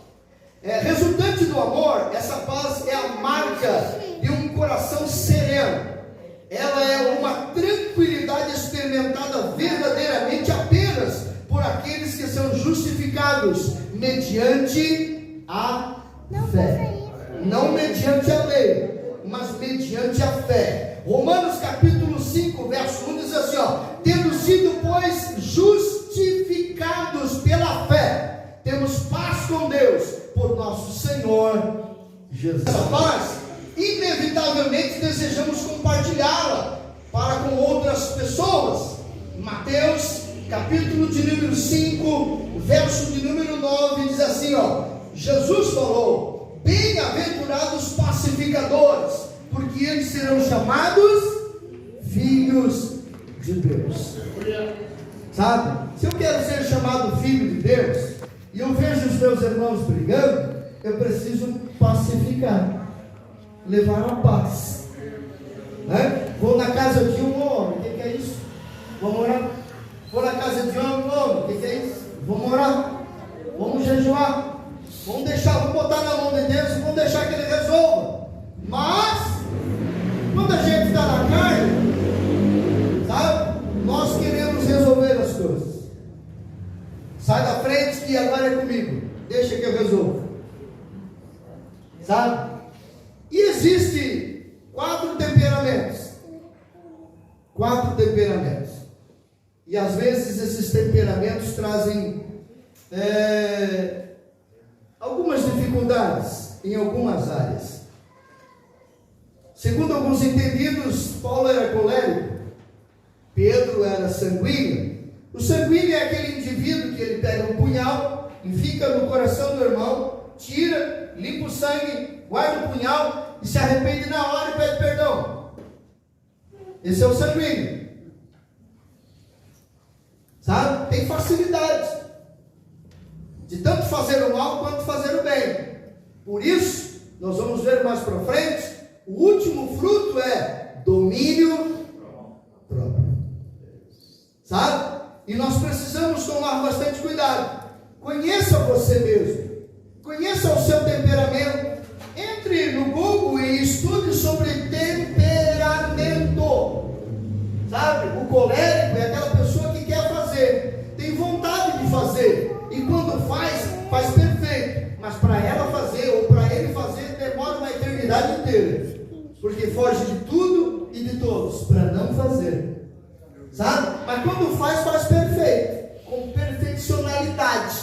resultante do amor, essa paz é a marca de um coração sereno. Ela é uma tranquilidade experimentada verdadeiramente apenas por aqueles justificados mediante a fé. Não mediante a lei, mas mediante a fé. Romanos capítulo 5, verso 1 diz assim, ó: tendo sido, pois, justificados pela fé, temos paz com Deus, por nosso Senhor Jesus. Essa paz, inevitavelmente, desejamos compartilhá-la para com outras pessoas. Mateus capítulo de número 5, verso de número 9, diz assim, ó: Jesus falou: bem-aventurados pacificadores, porque eles serão chamados filhos de Deus. Sabe, se eu quero ser chamado filho de Deus, e eu vejo os meus irmãos brigando, eu preciso pacificar, levar a paz, né? Vou na casa de um homem, o que é isso? Vamos orar. Vou na casa de um homem, o que é isso? Vamos orar, vamos jejuar, vamos botar na mão de Deus, vamos deixar que Ele resolva. Mas quando a gente está na carne, sabe, nós queremos resolver as coisas. Sai da frente que agora é comigo, deixa que eu resolvo, sabe? E existe 4 temperamentos. E às vezes esses temperamentos trazem algumas dificuldades em algumas áreas. Segundo alguns entendidos, Paulo era colérico, Pedro era sanguíneo. O sanguíneo é aquele indivíduo que ele pega um punhal, fica no coração do irmão, tira, limpa o sangue, guarda o punhal e se arrepende na hora e pede perdão. Esse é o sanguíneo. Sabe? Tem facilidade de tanto fazer o mal quanto fazer o bem. Por isso, nós vamos ver mais para frente, o último fruto é domínio próprio. Sabe? E nós precisamos tomar bastante cuidado. Conheça você mesmo, conheça o seu temperamento. Entre no Google e estude sobre temperamento. Sabe? O colérico é aquela pessoa que quer fazer, tem vontade de fazer, e quando faz perfeito, mas para ela fazer ou para ele fazer demora uma eternidade inteira, porque foge de tudo e de todos para não fazer, sabe? Mas quando faz perfeito, com perfeccionalidade,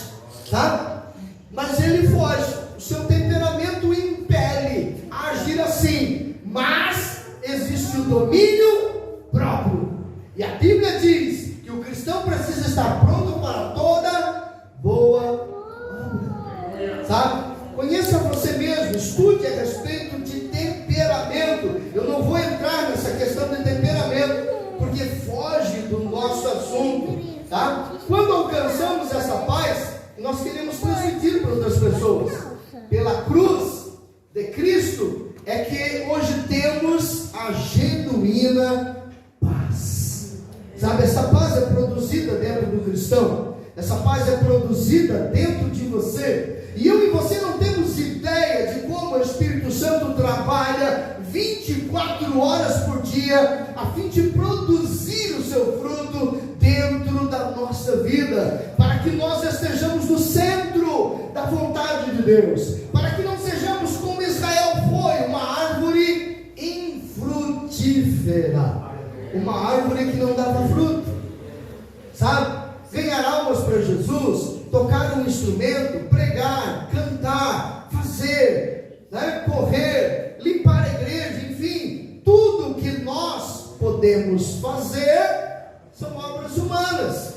sabe? Mas ele foge, o seu temperamento impele a agir assim, mas existe o domínio próprio. E a Bíblia diz que o cristão precisa estar pronto para toda boa obra. Sabe? Conheça você mesmo, estude a respeito de temperamento. Eu não vou entrar nessa questão de temperamento, porque foge do nosso assunto. Tá? Quando alcançamos essa paz, nós queremos transmitir para outras pessoas. Pela cruz de Cristo, é que hoje temos a genuína paz. Sabe, essa paz é produzida dentro do cristão. Essa paz é produzida dentro de você. E eu e você não temos ideia de como o Espírito Santo trabalha 24 horas por dia a fim de produzir o seu fruto dentro da nossa vida, para que nós estejamos no centro da vontade de Deus, para que não sejamos como Israel foi, uma árvore infrutífera, uma árvore que não dava fruto, sabe? Ganhar almas para Jesus, tocar um instrumento, pregar, cantar, fazer, né? Correr, limpar a igreja, enfim, tudo que nós podemos fazer são obras humanas.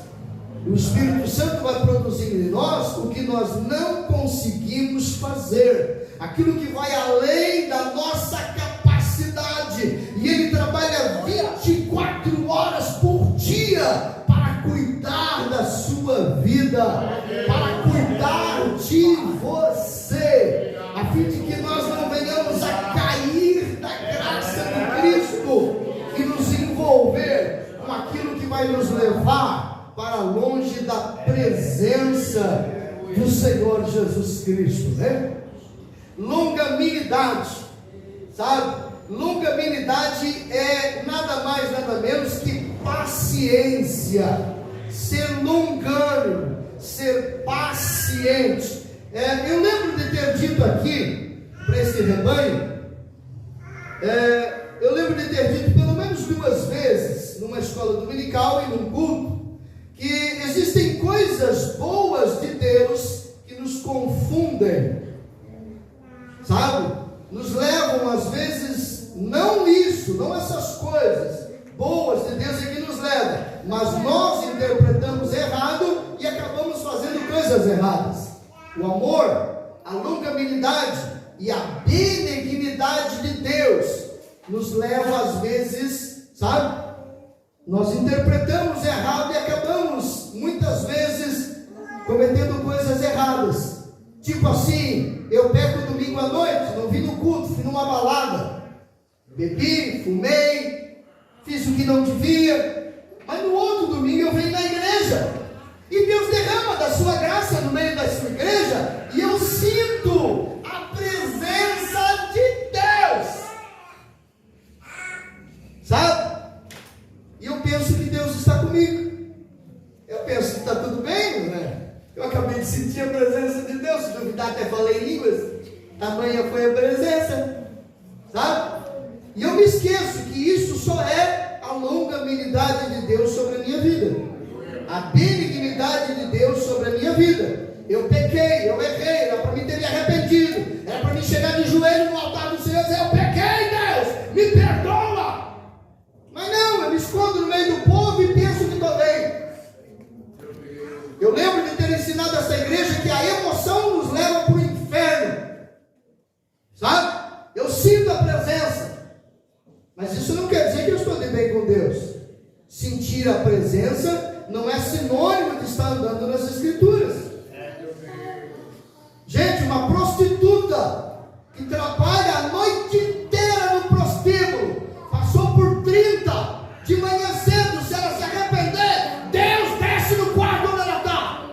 O Espírito Santo vai produzir em nós o que nós não conseguimos fazer, aquilo que vai além da nossa capacidade, e Ele trabalha 24 horas por dia para cuidar da sua vida, para cuidar de você, a fim de que nós não venhamos a cair da graça de Cristo e nos envolver com aquilo que vai nos levar para longe da presença do Senhor Jesus Cristo, né? Longanimidade, sabe? Longanimidade é nada mais, nada menos que paciência, ser longânimo, ser paciente. paciente. Eu lembro de ter dito aqui para esse rebanho, eu lembro de ter dito pelo menos 2 vezes numa escola dominical e num culto, que existem coisas boas de Deus que nos confundem, sabe? Nos levam às vezes, não isso, não essas coisas boas de Deus é que nos levam, mas nós interpretamos errado e acabamos fazendo coisas erradas. O amor, a longanimidade e a benignidade de Deus nos leva às vezes, sabe? Nós interpretamos errado e acabamos muitas vezes cometendo coisas erradas. Tipo assim, eu peco domingo à noite, não vim no culto, fui numa balada, bebi, fumei, fiz o que não devia, mas no outro domingo eu venho na igreja e Deus derrama da sua graça no meio da sua igreja e eu sinto a presença de Deus, sabe? E eu penso que Deus está comigo, eu penso que está tudo bem, né? Eu acabei de sentir a presença de Deus, se duvidar até falei em línguas, tamanha foi a presença, sabe? E eu me esqueço que isso só é a longanimidade de Deus sobre a minha vida, a benignidade de Deus sobre a minha vida. Eu pequei, eu errei, era para mim ter me arrependido, era para mim chegar de joelho no altar do Senhor e dizer: eu pequei, Deus, me perdoa. Mas não, eu me escondo no meio do povo e penso que estou bem. Eu lembro de ter ensinado essa igreja que a emoção nos leva para o inferno, sabe? Eu sinto a presença, mas isso não quer dizer que eu estou de bem com Deus. Sentir a presença não é sinônimo de estar andando nas escrituras. Gente, uma prostituta que trabalha a noite inteira no prostíbulo, passou por 30, de manhã cedo, se ela se arrepender, Deus desce no quarto onde ela está,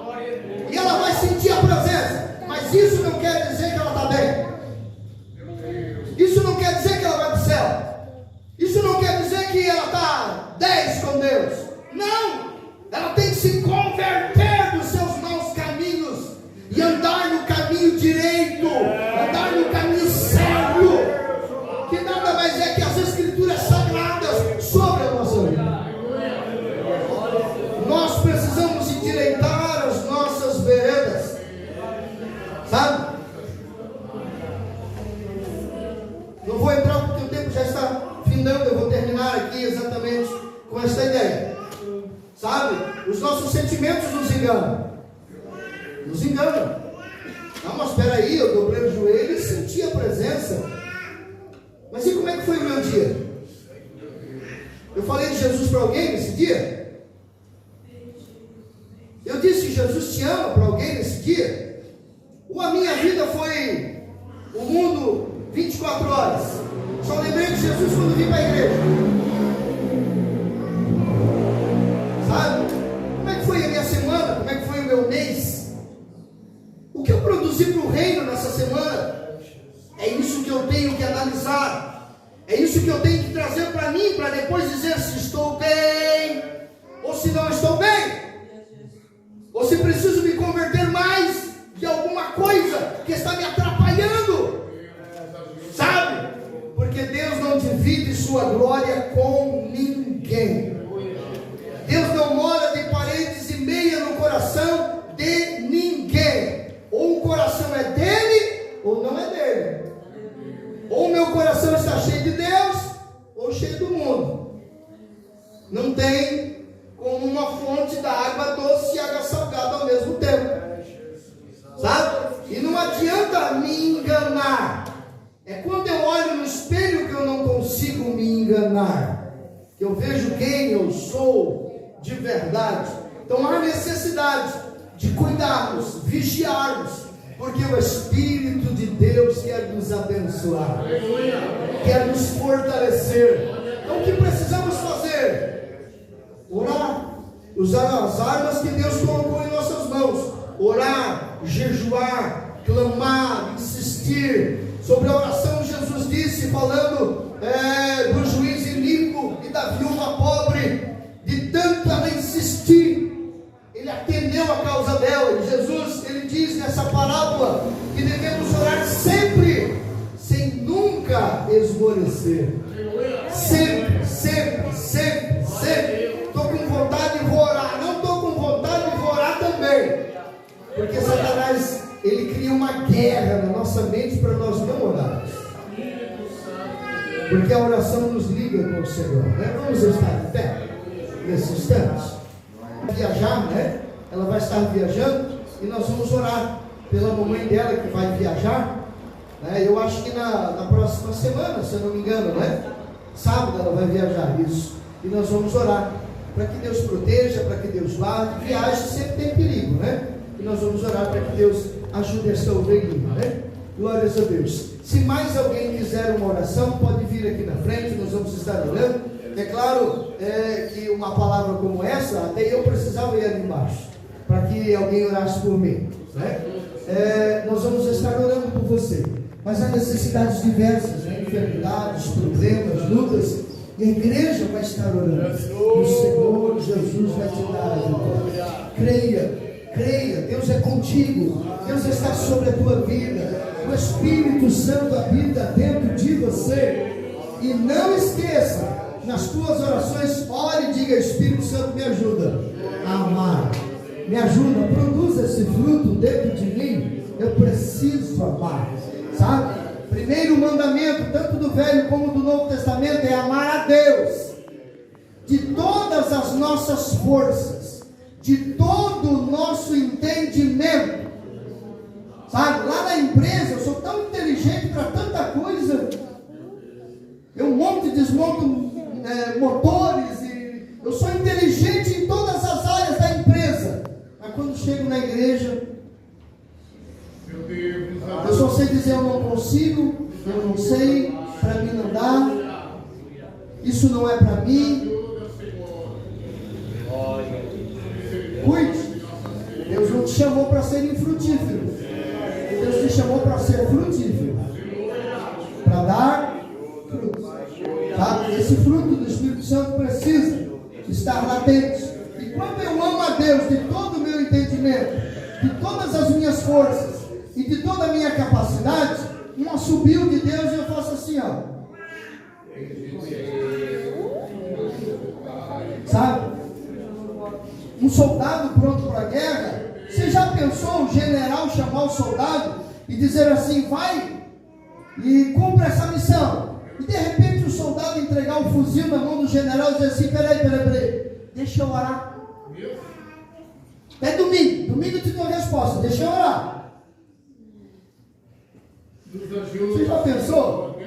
e ela vai sentir a presença, mas isso não quer dizer que ela está bem, isso não quer dizer que ela vai para o céu, isso não quer dizer que ela está 10 com Deus, não, ela tem que se converter dos seus maus caminhos, e andar no caminho direito, andar no caminho certo, que nada mais é que as escrituras sagradas sobre a nossa vida. Nós precisamos endireitar as nossas veredas, sabe? Não vou entrar porque o tempo já está findando, eu vou terminar aqui exatamente com esta ideia, sabe? Os nossos sentimentos nos enganam. Nos enganam. Não, mas espera aí, eu dobrei o joelho e senti a presença. Mas e como é que foi o meu dia? Eu falei de Jesus para alguém nesse dia? Eu disse que Jesus te ama para alguém nesse dia? Ou a minha vida foi o mundo 24 horas? Só lembrei de Jesus quando vim para a igreja. Sabe? Como é que foi a minha semana? Como é que foi o meu mês? O que eu produzi para o reino nessa semana? É isso que eu tenho que analisar. É isso que eu tenho que trazer para mim, para depois dizer se estou bem ou se não estou bem. Ou se preciso me converter mais de alguma coisa que está me atrapalhando. Sabe? Porque Deus não divide sua glória com ninguém. Deus não mora de paredes e meia no coração de ninguém. Ou o coração é dele, ou não é dele. Ou o meu coração está cheio de Deus, ou cheio do mundo. Não tem como uma fonte da água doce e água salgada ao mesmo tempo. Sabe? E não adianta me enganar. É quando eu olho no espelho que eu não consigo me enganar. Que eu vejo quem eu sou de verdade. Então há necessidade de cuidarmos, vigiarmos, porque o Espírito de Deus quer nos abençoar, quer nos fortalecer. Então o que precisamos fazer? Orar, usar as armas que Deus colocou em nossas mãos, orar, jejuar, clamar, insistir. Sobre a oração Jesus disse, falando do juiz iníquo e da viúva pobre, de tanto ela insistir, ele atendeu a causa dela. E Jesus, ele diz florescer. Sempre, sempre, sempre, sempre. Estou com vontade de vou orar. Não estou com vontade de vou orar também. Porque Satanás, ele cria uma guerra na nossa mente para nós não orarmos. Porque a oração nos liga com o Senhor, né? Vamos estar em pé nesse instante. Viajar, né? Ela vai estar viajando e nós vamos orar pela mamãe dela que vai viajar, né? Eu acho que na próxima semana, se eu não me engano, né? Sábado ela vai viajar, isso. E nós vamos orar para que Deus proteja, para que Deus guarde. Viagem sempre tem perigo, né? E nós vamos orar para que Deus ajude essa ovelhinha, né? Glórias a Deus. Se mais alguém quiser uma oração, pode vir aqui na frente, nós vamos estar orando. É claro que uma palavra como essa, até eu precisava ir ali embaixo, para que alguém orasse por mim, né? Nós vamos estar orando por você. Mas há necessidades diversas, né? Enfermidades, problemas, lutas, e a igreja vai estar orando. O Senhor Jesus vai te dar a vitória. Creia, Deus é contigo, Deus está sobre a tua vida, o Espírito Santo habita dentro de você. E não esqueça, nas tuas orações, ore e diga: Espírito Santo, me ajuda a amar, me ajuda, produza esse fruto dentro de mim. Eu preciso amar, sabe? Primeiro mandamento, tanto do Velho como do Novo Testamento, é amar a Deus de todas as nossas forças, de todo o nosso entendimento. Sabe, lá na empresa eu sou tão inteligente para tanta coisa, eu monto e desmonto motores, e eu sou inteligente em todas as áreas da empresa, mas quando chego na igreja, eu só sei dizer: eu não consigo, eu não sei, para mim não dá, isso não é para mim. Cuide, Deus não te chamou para ser infrutífero, Deus te chamou para ser frutífero, para dar fruto, sabe? Esse fruto do Espírito Santo precisa estar latente. E quando eu amo a Deus de todo o meu entendimento, de todas as minhas forças e de toda a minha capacidade, um assobio de Deus, eu faço assim, ó, sabe? Um soldado pronto para a guerra. Você já pensou o general chamar o soldado e dizer assim: vai e cumpra essa missão? E de repente o soldado entregar o fuzil na mão do general e dizer assim: peraí, deixa eu orar. É domingo eu te dou a resposta, deixa eu orar. Você já pensou?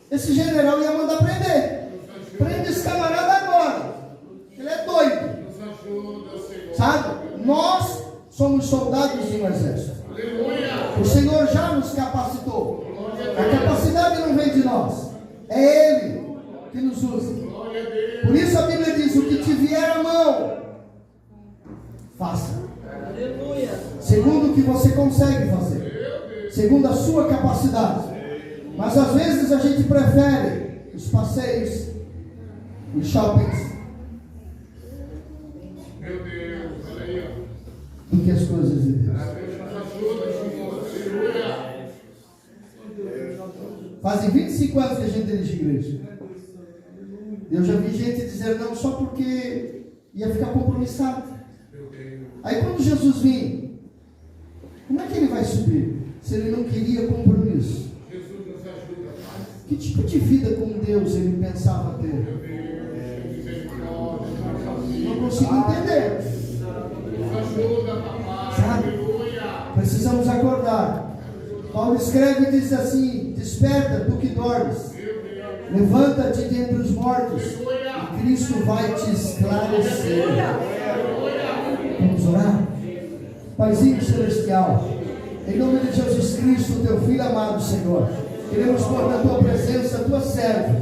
Esse general ia mandar prender. Prende esse camarada agora, ele é doido. Sabe? Nós somos soldados de um exército. O Senhor já nos capacitou. A capacidade não vem de nós, é Ele que nos usa. Por isso a Bíblia diz: o que te vier à mão, faça. Segundo o que você consegue fazer, segundo a sua capacidade. Mas às vezes a gente prefere os passeios, os shoppings, do que as coisas de Deus. Fazem 25 anos que a gente dirige igreja. Eu já vi gente dizer não só porque ia ficar compromissado. Aí quando Jesus vir, como é que ele vai subir se ele não queria compromisso? Que tipo de vida com Deus ele pensava ter? Não consigo entender. Sabe? Precisamos acordar. Paulo escreve e diz assim: desperta, tu que dormes, levanta-te dentre os mortos, e Cristo vai te esclarecer. Vamos orar? Paizinho celestial, em nome de Jesus Cristo, teu filho amado, Senhor, queremos pôr na tua presença a tua serva.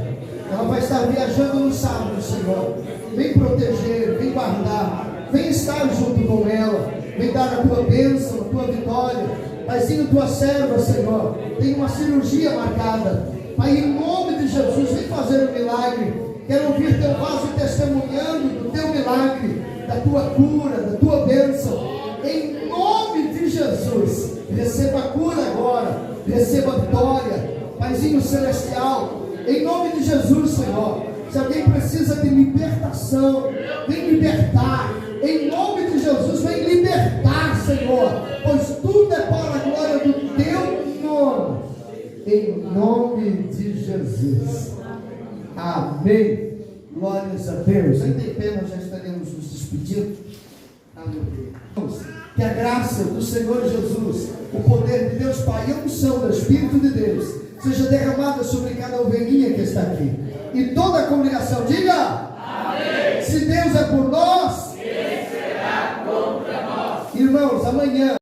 Ela vai estar viajando no sábado, Senhor. Vem proteger, vem guardar, vem estar junto com ela, vem dar a tua bênção, a tua vitória. Paizinho, tua serva, Senhor, tem uma cirurgia marcada. Pai, em nome de Jesus, vem fazer um milagre. Quero ouvir teu vaso testemunhando do teu milagre, da tua cura, da tua bênção. Em nome de Jesus, receba a cura agora, receba a vitória. Pai, Paizinho Celestial, em nome de Jesus, Senhor, se alguém precisa de libertação, vem libertar, em nome de Jesus, vem libertar, Senhor, pois tudo é para a glória do teu nome, em nome de Jesus, amém. Glórias a Deus. Ainda em pé, nós já estaremos nos despedindo. Aleluia. Que a graça do Senhor Jesus, o poder de Deus Pai e a unção do Espírito de Deus seja derramada sobre cada ovelhinha que está aqui. E toda a congregação diga: amém. Se Deus é por nós, quem será contra nós? Irmãos, amanhã